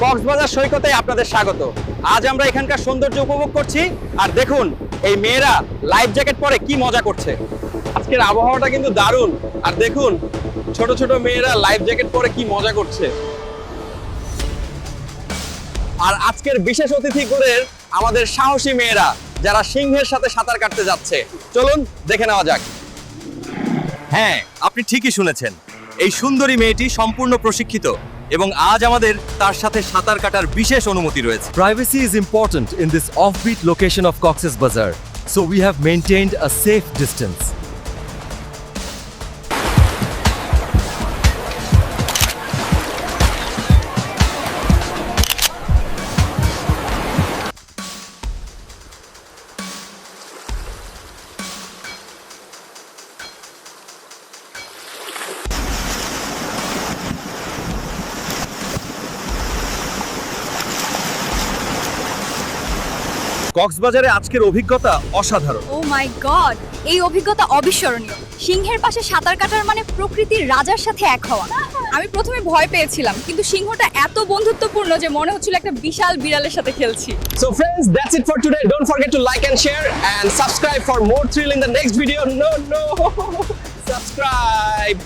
কক্সবাজার সৈকতে আপনাদের স্বাগত। আজ আমরা এখানকার সৌন্দর্য উপভোগ করছি, আর দেখুন এই মেয়েরা লাইফ জ্যাকেট পরে কি মজা করছে। আজকের আবহাওয়াটা কিন্তু দারুণ, আর দেখুন ছোট ছোট মেয়েরা লাইফ জ্যাকেট পরে কি মজা করছে। আর আজকের বিশেষ অতিথি করে আমাদের সাহসী মেয়েরা, যারা সিংহের সাথে সাঁতার কাটতে যাচ্ছে। চলুন দেখে নেওয়া যাক। হ্যাঁ, আপনি ঠিকই শুনেছেন, এই সুন্দরী মেয়েটি সম্পূর্ণ প্রশিক্ষিত এবং আজ আমাদের তার সাথে সাঁতার কাটার বিশেষ অনুমতি রয়েছে। Privacy is important in this offbeat location of Cox's Bazar, so we have maintained a safe distance. কক্সবাজারে আজকের অভিজ্ঞতা অসাধারণ। ও মাই গড, এই অভিজ্ঞতা অবিস্মরণীয়। সিংহের পাশে সাঁতার কাটার মানে প্রকৃতির রাজার সাথে এক হওয়া। আমি প্রথমে ভয় পেয়েছিলাম, কিন্তু সিংহটা এত বন্ধুত্বপূর্ণ যে মনে হচ্ছিল একটা বিশাল বিড়ালের সাথে খেলছি। So friends, that's it for today. Don't forget to like and share and subscribe for more thrill in the next video. No, subscribe.